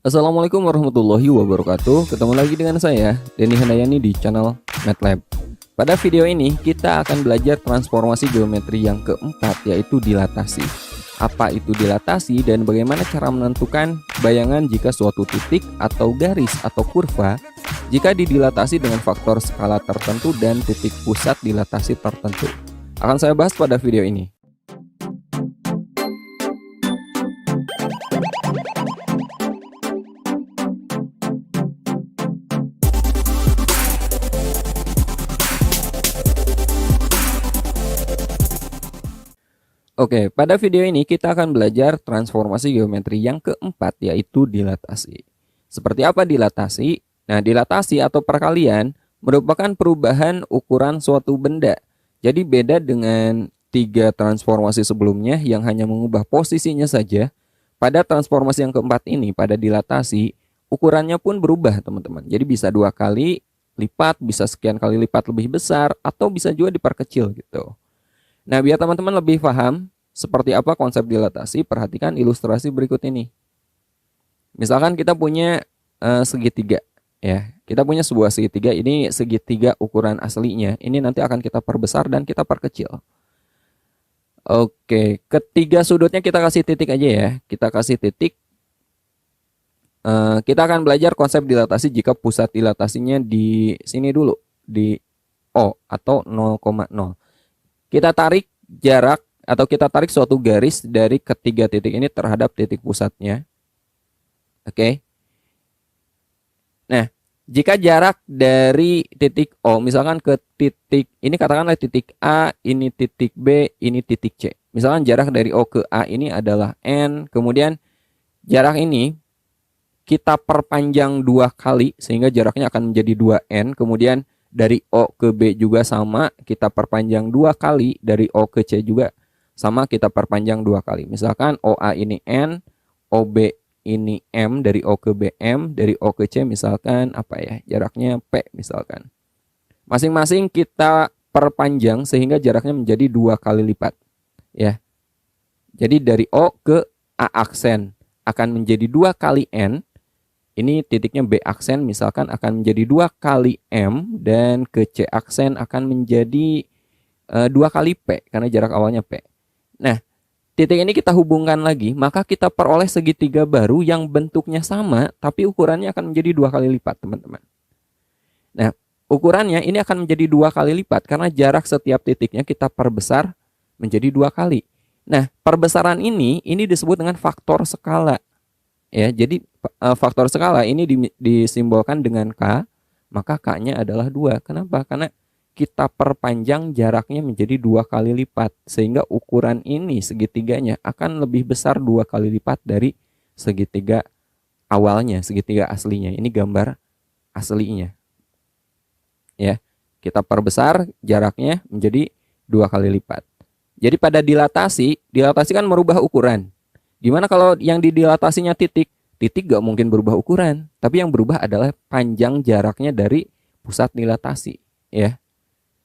Assalamualaikum warahmatullahi wabarakatuh. Ketemu lagi dengan saya, Denny Handayani di channel MATLAB. Pada video ini kita akan belajar transformasi geometri yang keempat, yaitu dilatasi. Apa itu dilatasi dan bagaimana cara menentukan bayangan jika suatu titik atau garis atau kurva jika didilatasi dengan faktor skala tertentu dan titik pusat dilatasi tertentu. Akan saya bahas pada video ini. Oke, pada video ini kita akan belajar transformasi geometri yang keempat, yaitu dilatasi. Seperti apa dilatasi? Nah, dilatasi atau perkalian merupakan perubahan ukuran suatu benda. Jadi beda dengan tiga transformasi sebelumnya yang hanya mengubah posisinya saja. Pada transformasi yang keempat ini, pada dilatasi, ukurannya pun berubah, teman-teman. Jadi bisa 2 kali lipat, bisa sekian kali lipat lebih besar, atau bisa juga diperkecil gitu. Nah, biar teman-teman lebih paham seperti apa konsep dilatasi, perhatikan ilustrasi berikut ini. Misalkan kita punya segitiga, ya. Kita punya sebuah segitiga, ini segitiga ukuran aslinya. Ini nanti akan kita perbesar dan kita perkecil. Oke, ketiga sudutnya kita kasih titik aja ya. Kita kasih titik. Kita akan belajar konsep dilatasi jika pusat dilatasinya di sini dulu, di O atau 0,0. Kita tarik jarak atau kita tarik suatu garis dari ketiga titik ini terhadap titik pusatnya. Oke. Nah, jika jarak dari titik O, misalkan ke titik, ini katakanlah titik A, ini titik B, ini titik C. Misalkan jarak dari O ke A ini adalah N, kemudian jarak ini kita perpanjang 2 kali sehingga jaraknya akan menjadi 2N, kemudian dari O ke B juga sama, kita perpanjang 2 kali, dari O ke C juga sama, kita perpanjang 2 kali. Misalkan OA ini N, OB ini M, dari O ke B M, dari O ke C misalkan apa ya, jaraknya P misalkan. Masing-masing kita perpanjang sehingga jaraknya menjadi 2 kali lipat. Ya. Jadi dari O ke A aksen akan menjadi 2 kali N. Ini titiknya B aksen misalkan akan menjadi 2 kali M, dan ke C aksen akan menjadi 2 kali P karena jarak awalnya P. Nah, titik ini kita hubungkan lagi, maka kita peroleh segitiga baru yang bentuknya sama tapi ukurannya akan menjadi 2 kali lipat, teman-teman. Nah, ukurannya ini akan menjadi 2 kali lipat karena jarak setiap titiknya kita perbesar menjadi 2 kali. Nah, perbesaran ini disebut dengan faktor skala. Ya, jadi faktor skala ini disimbolkan dengan K, maka K-nya adalah 2. Kenapa? Karena kita perpanjang jaraknya menjadi 2 kali lipat, sehingga ukuran ini segitiganya akan lebih besar 2 kali lipat dari segitiga awalnya, segitiga aslinya. Ini gambar aslinya. Ya, kita perbesar jaraknya menjadi 2 kali lipat. Jadi pada dilatasi kan merubah ukuran. Gimana kalau yang didilatasinya titik? Titik gak mungkin berubah ukuran, tapi yang berubah adalah panjang jaraknya dari pusat dilatasi. Ya,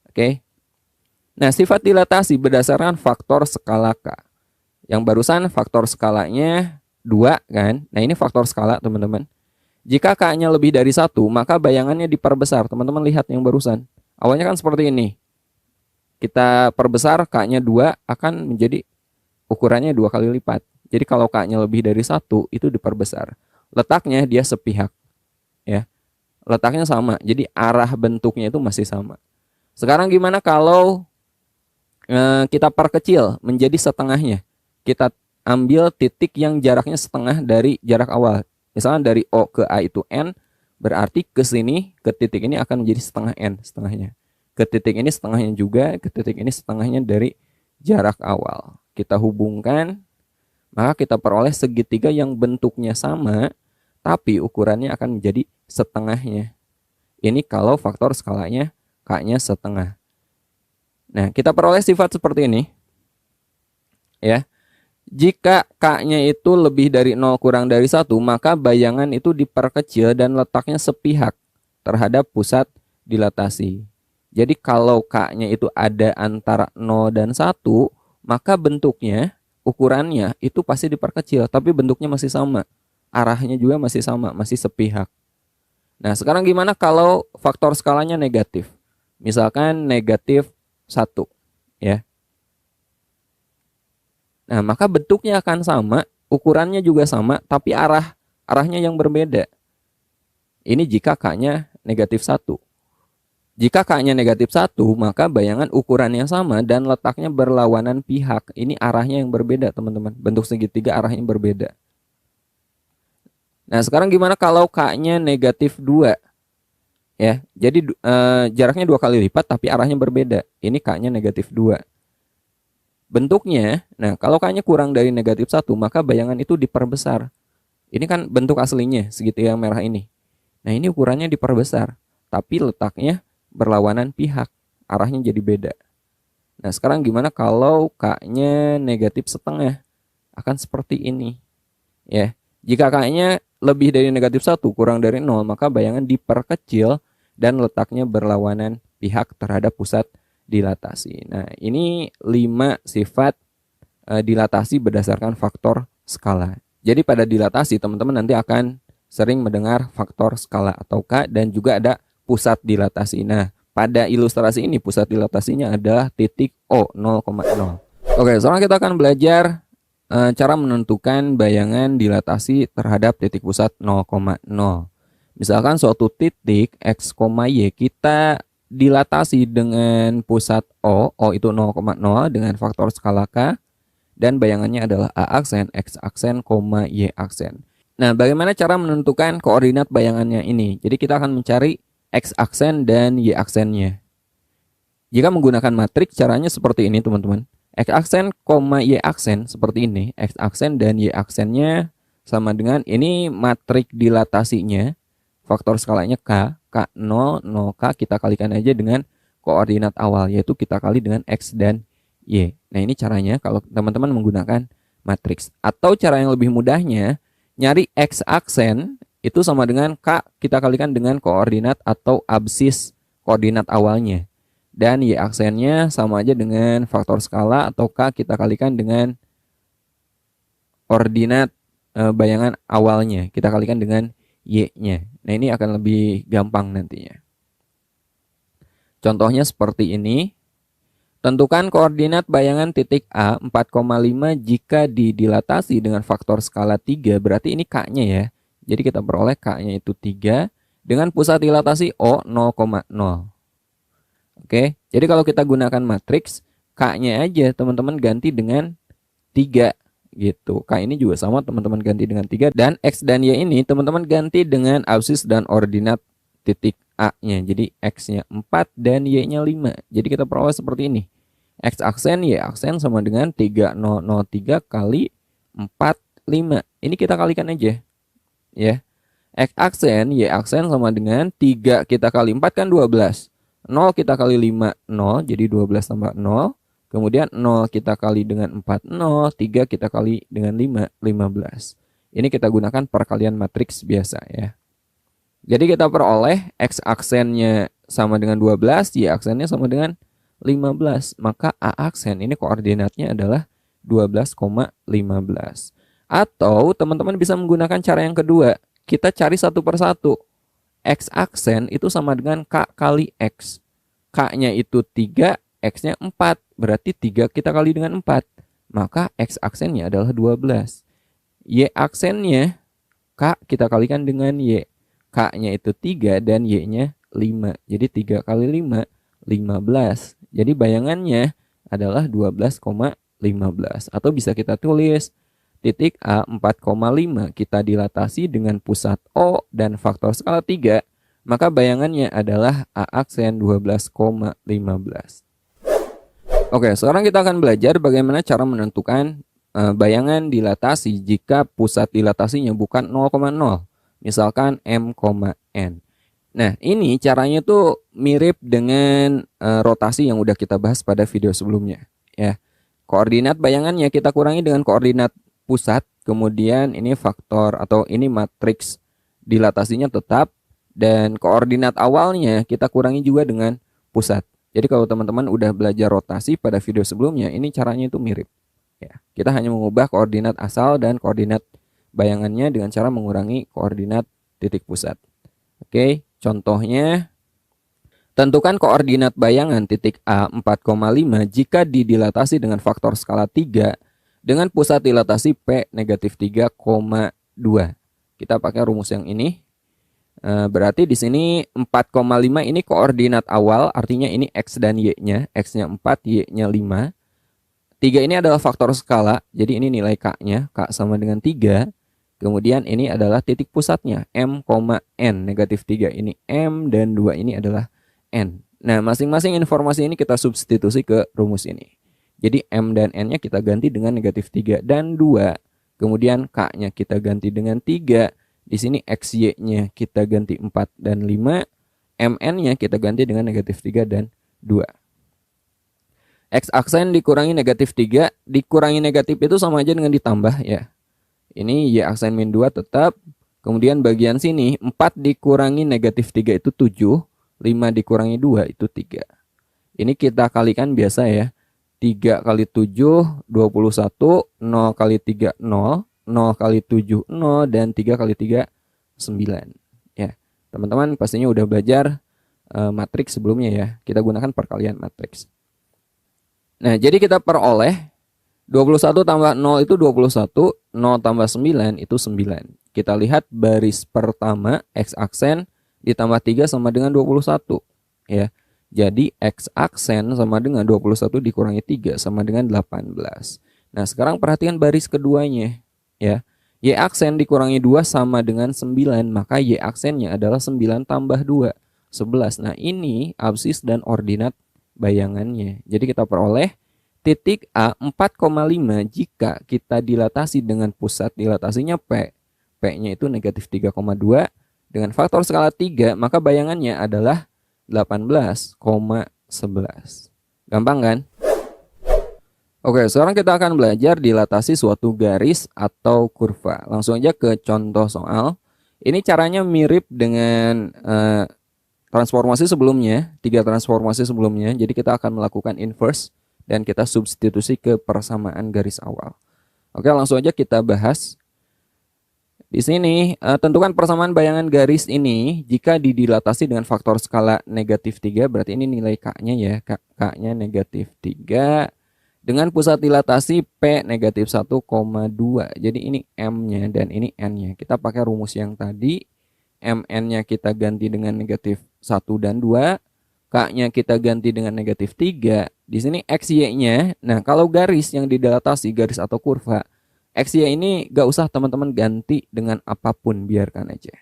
oke. Nah, sifat dilatasi berdasarkan faktor skala K. Yang barusan faktor skalanya 2 kan? Nah, ini faktor skala, teman-teman. Jika K-nya lebih dari 1, maka bayangannya diperbesar. Teman-teman lihat yang barusan. Awalnya kan seperti ini. Kita perbesar, K-nya 2 akan menjadi ukurannya 2 kali lipat. Jadi kalau K-nya lebih dari 1 itu diperbesar. Letaknya dia sepihak. Ya. Letaknya sama. Jadi arah bentuknya itu masih sama. Sekarang gimana kalau kita perkecil menjadi setengahnya? Kita ambil titik yang jaraknya setengah dari jarak awal. Misalnya dari O ke A itu N, berarti ke sini, ke titik ini akan menjadi setengah N, setengahnya. Ke titik ini setengahnya juga, ke titik ini setengahnya dari jarak awal. Kita hubungkan, maka kita peroleh segitiga yang bentuknya sama, tapi ukurannya akan menjadi setengahnya. Ini kalau faktor skalanya K-nya setengah. Nah, kita peroleh sifat seperti ini. Ya. Jika K-nya itu lebih dari 0 kurang dari 1, maka bayangan itu diperkecil dan letaknya sepihak terhadap pusat dilatasi. Jadi kalau K-nya itu ada antara 0 dan 1, maka bentuknya, ukurannya itu pasti diperkecil, tapi bentuknya masih sama. arahnya juga masih sama, masih sepihak. Nah, sekarang gimana kalau faktor skalanya negatif? Misalkan negatif 1, ya. Nah, maka bentuknya akan sama, ukurannya juga sama, tapi arahnya yang berbeda. Ini jika K-nya negatif 1. Jika K-nya negatif 1, maka bayangan ukurannya sama dan letaknya berlawanan pihak. Ini arahnya yang berbeda, teman-teman. Bentuk segitiga arahnya berbeda. Nah, sekarang gimana kalau K-nya negatif 2? Ya, jadi jaraknya 2 kali lipat tapi arahnya berbeda. Ini K-nya negatif 2. Bentuknya, nah kalau K-nya kurang dari negatif 1, maka bayangan itu diperbesar. Ini kan bentuk aslinya, segitiga merah ini. Nah, ini ukurannya diperbesar, tapi letaknya berlawanan pihak. Arahnya jadi beda. Nah, sekarang gimana kalau K-nya negatif setengah? Akan seperti ini. Ya, jika K-nya lebih dari negatif 1, kurang dari 0, maka bayangan diperkecil dan letaknya berlawanan pihak terhadap pusat dilatasi. Nah, ini 5 sifat dilatasi berdasarkan faktor skala. Jadi pada dilatasi, teman-teman nanti akan sering mendengar faktor skala atau K, dan juga ada pusat dilatasi. Nah, pada ilustrasi ini pusat dilatasinya adalah titik O, 0,0. Oke, sekarang kita akan belajar cara menentukan bayangan dilatasi terhadap titik pusat 0,0. Misalkan suatu titik X, Y kita dilatasi dengan pusat O itu 0,0 dengan faktor skala K, dan bayangannya adalah A aksen, X aksen, Y aksen. Nah, bagaimana cara menentukan koordinat bayangannya ini? Jadi kita akan mencari X aksen dan Y aksennya. Jika menggunakan matriks, caranya seperti ini, teman-teman. X aksen, Y aksen seperti ini. X aksen dan Y aksennya sama dengan ini matrik dilatasinya. Faktor skalanya K, K0, 0K kita kalikan aja dengan koordinat awal, yaitu kita kali dengan X dan Y. Nah, ini caranya kalau teman-teman menggunakan matriks. Atau cara yang lebih mudahnya, nyari X aksen itu sama dengan K kita kalikan dengan koordinat atau absis koordinat awalnya. Dan Y aksennya sama aja dengan faktor skala atau K kita kalikan dengan koordinat bayangan awalnya. Kita kalikan dengan Y-nya. Nah, ini akan lebih gampang nantinya. Contohnya seperti ini. Tentukan koordinat bayangan titik A 4,5 jika didilatasi dengan faktor skala 3. Berarti ini K-nya ya. Jadi kita peroleh K-nya itu 3 dengan pusat dilatasi O 0,0. Oke, jadi kalau kita gunakan matriks, K-nya aja teman-teman ganti dengan 3 gitu. K ini juga sama, teman-teman ganti dengan 3. Dan X dan Y ini teman-teman ganti dengan absis dan ordinat titik A-nya. Jadi X-nya 4 dan Y-nya 5. Jadi kita peroleh seperti ini. X aksen, Y aksen sama dengan 3003 kali 4, 5. Ini kita kalikan aja. Ya. X aksen, Y aksen sama dengan 3 kita kali 4 kan 12. 0 kita kali 5, 0, jadi 12 tambah 0. Kemudian 0 kita kali dengan 4, 0. 3 kita kali dengan 5, 15. Ini kita gunakan perkalian matriks biasa ya. Jadi kita peroleh X aksennya sama dengan 12, Y aksennya sama dengan 15. Maka A aksen ini koordinatnya adalah 12,15. Atau teman-teman bisa menggunakan cara yang kedua. Kita cari satu persatu. X aksen itu sama dengan K kali X. K-nya itu 3, X-nya 4. Berarti 3 kita kali dengan 4. Maka X aksennya adalah 12. Y aksennya K kita kalikan dengan Y. K-nya itu 3 dan Y-nya 5. Jadi 3 kali 5, 15. Jadi bayangannya adalah 12,15. Atau bisa kita tulis titik A 4,5 kita dilatasi dengan pusat O dan faktor skala 3, maka bayangannya adalah A aksen 12,15. Oke, sekarang kita akan belajar bagaimana cara menentukan bayangan dilatasi jika pusat dilatasinya bukan 0,0. Misalkan M, N. Nah, ini caranya tuh mirip dengan rotasi yang udah kita bahas pada video sebelumnya. Ya, koordinat bayangannya kita kurangi dengan koordinat pusat, kemudian ini faktor atau ini matriks dilatasinya tetap, dan koordinat awalnya kita kurangi juga dengan pusat. Jadi kalau teman-teman udah belajar rotasi pada video sebelumnya, ini caranya itu mirip. Ya, kita hanya mengubah koordinat asal dan koordinat bayangannya dengan cara mengurangi koordinat titik pusat. Oke, contohnya tentukan koordinat bayangan titik A 4,5 jika didilatasi dengan faktor skala 3 dengan pusat dilatasi P negatif 3,2. Kita pakai rumus yang ini. Berarti di sini 4,5 ini koordinat awal, artinya ini X dan Y-nya. X-nya 4, Y-nya 5. 3 ini adalah faktor skala, jadi ini nilai K-nya. K sama dengan 3. Kemudian ini adalah titik pusatnya, M, N, negatif 3. Ini M dan 2 ini adalah N. Nah, masing-masing informasi ini kita substitusi ke rumus ini. Jadi M dan N-nya kita ganti dengan negatif 3 dan 2. Kemudian K-nya kita ganti dengan 3. Di sini XY-nya kita ganti 4 dan 5. MN-nya kita ganti dengan negatif 3 dan 2. X aksen dikurangi negatif 3. Dikurangi negatif itu sama aja dengan ditambah ya. Ini Y aksen min 2 tetap. Kemudian bagian sini 4 dikurangi negatif 3 itu 7. 5 dikurangi 2 itu 3. Ini kita kalikan biasa ya. 3 kali 7, 21, 0 kali 3, 0, 0 kali 7, 0, dan 3 kali 3, 9. Ya, teman-teman pastinya udah belajar matriks sebelumnya ya. Kita gunakan perkalian matriks. Nah, jadi kita peroleh 21 tambah 0 itu 21, 0 tambah 9 itu 9. Kita lihat baris pertama, X aksen ditambah 3 sama dengan 21. Ya. Jadi X aksen sama dengan 21 dikurangi 3 sama dengan 18. Nah, sekarang perhatikan baris keduanya ya. Y aksen dikurangi 2 sama dengan 9, maka Y aksennya adalah 9 tambah 2, 11. Nah, ini absis dan ordinat bayangannya. Jadi kita peroleh titik A 4,5 jika kita dilatasi dengan pusat dilatasinya P. P-nya itu negatif 3,2 dengan faktor skala 3, maka bayangannya adalah 18,11. Gampang kan? Oke, sekarang kita akan belajar dilatasi suatu garis atau kurva. Langsung aja ke contoh soal. Ini caranya mirip dengan transformasi sebelumnya, 3 transformasi sebelumnya. Jadi kita akan melakukan inverse dan kita substitusi ke persamaan garis awal. Oke, langsung aja kita bahas. Di sini tentukan persamaan bayangan garis ini jika didilatasi dengan faktor skala negatif 3, berarti ini nilai K-nya ya, K-nya negatif 3 dengan pusat dilatasi P negatif 1,2. Jadi ini M-nya dan ini N-nya. Kita pakai rumus yang tadi, MN-nya kita ganti dengan negatif 1 dan 2, K-nya kita ganti dengan negatif 3. Di sini XY-nya, nah kalau garis yang didilatasi, garis atau kurva, XY ini gak usah teman-teman ganti dengan apapun, biarkan aja.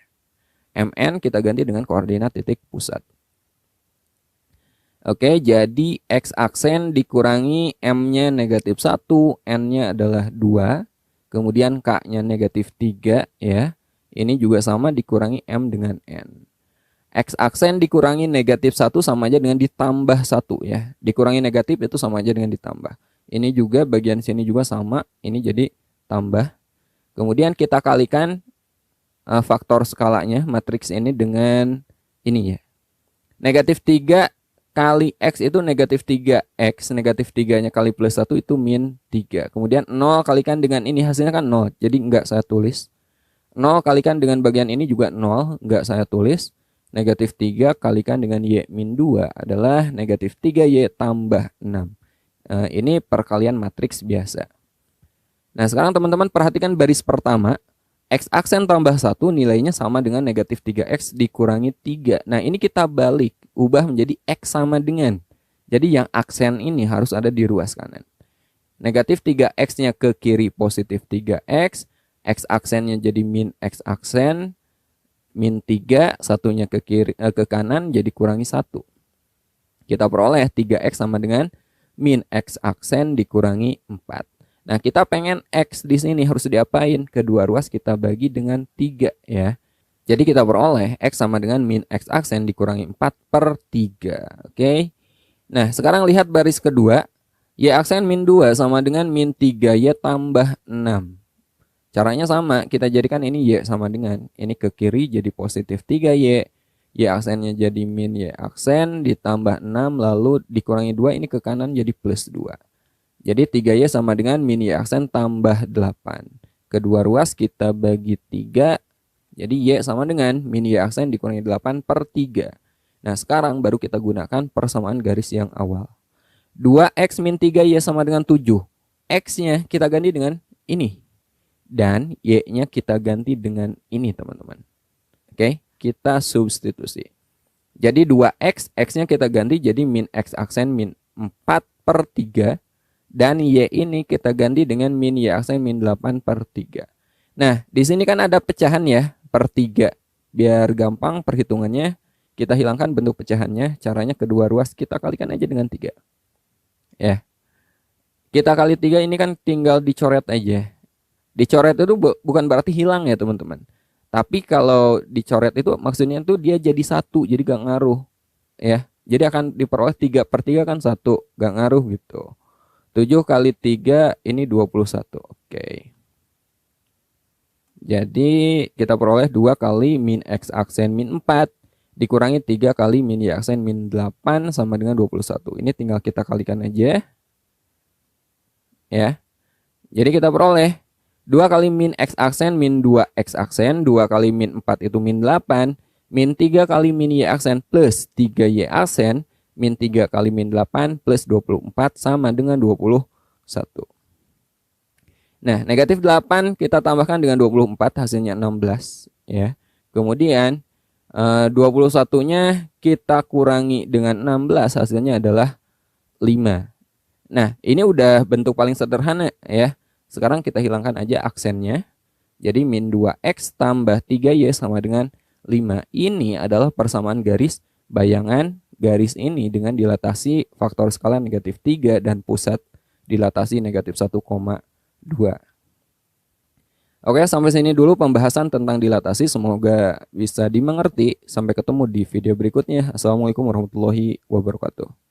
MN kita ganti dengan koordinat titik pusat. Oke, jadi X aksen dikurangi M-nya negatif 1, N-nya adalah 2, kemudian K-nya negatif 3 ya. Ini juga sama dikurangi M dengan N. X aksen dikurangi negatif 1 sama aja dengan ditambah 1 ya. Dikurangi negatif itu sama aja dengan ditambah. Ini juga bagian sini juga sama, ini jadi tambah. Kemudian kita kalikan faktor skalanya matriks ini dengan ini ya. Negatif 3 kali X itu negatif 3X. Negatif 3 nya kali plus 1 itu min 3. Kemudian 0 kalikan dengan ini hasilnya kan 0. Jadi enggak saya tulis. 0 kalikan dengan bagian ini juga 0. Enggak saya tulis. Negatif 3 kalikan dengan Y min 2 adalah negatif 3Y tambah 6. Ini perkalian matriks biasa. Nah, sekarang teman-teman perhatikan baris pertama. X aksen tambah 1 nilainya sama dengan negatif 3X dikurangi 3. Nah, ini kita balik. Ubah menjadi X sama dengan. Jadi yang aksen ini harus ada di ruas kanan. Negatif 3X-nya ke kiri positif 3X. X aksennya jadi min X aksen. Min 3, satunya ke kiri ke kanan jadi kurangi 1. Kita peroleh 3X sama dengan min X aksen dikurangi 4. Nah, kita pengen X di sini harus diapain? Kedua ruas kita bagi dengan 3 ya. Jadi kita peroleh X sama dengan min X aksen dikurangi 4/3. Oke. Nah, sekarang lihat baris kedua. Y aksen min 2 sama dengan min 3Y tambah 6. Caranya sama, kita jadikan ini Y sama dengan. Ini ke kiri jadi positif 3Y. Y aksennya jadi min Y aksen ditambah 6 lalu dikurangi 2, ini ke kanan jadi plus 2. Jadi 3Y sama dengan min Y aksen tambah 8. kedua ruas kita bagi 3. Jadi Y sama dengan min Y aksen dikurangi 8/3. Nah, sekarang baru kita gunakan persamaan garis yang awal. 2X min 3Y sama dengan 7. X-nya kita ganti dengan ini. Dan Y-nya kita ganti dengan ini, teman-teman. Oke, kita substitusi. Jadi 2X, X-nya kita ganti jadi min X aksen min 4/3. Dan Y ini kita ganti dengan min Y aksen min 8/3. Nah, di sini kan ada pecahan ya, per 3. Biar gampang perhitungannya, kita hilangkan bentuk pecahannya. Caranya kedua ruas kita kalikan aja dengan 3. Ya. Kita kali 3 ini kan tinggal dicoret aja. Dicoret itu bukan berarti hilang ya, teman-teman. Tapi kalau dicoret itu maksudnya tuh dia jadi 1, jadi gak ngaruh. Ya. Jadi akan diperoleh 3/3 kan 1, gak ngaruh gitu. 7 kali 3 ini 21. Oke. Jadi kita peroleh 2 kali min X aksen min 4 dikurangi 3 kali min Y aksen min 8 sama dengan 21. Ini tinggal kita kalikan aja. Ya. Jadi kita peroleh 2 kali min X aksen min 2X aksen, 2 kali min 4 itu min 8, min 3 kali min Y aksen plus 3Y aksen, min 3 kali min 8 plus 24 sama dengan 21. Nah, negatif 8 kita tambahkan dengan 24 hasilnya 16 ya. Kemudian 21-nya kita kurangi dengan 16 hasilnya adalah 5. Nah, ini udah bentuk paling sederhana ya. Sekarang kita hilangkan aja aksennya. Jadi min 2X tambah 3Y sama dengan 5. Ini adalah persamaan garis bayangan garis ini dengan dilatasi faktor skala negatif 3 dan pusat dilatasi negatif 1,2. Oke, sampai sini dulu pembahasan tentang dilatasi. Semoga bisa dimengerti. Sampai ketemu di video berikutnya. Assalamualaikum warahmatullahi wabarakatuh.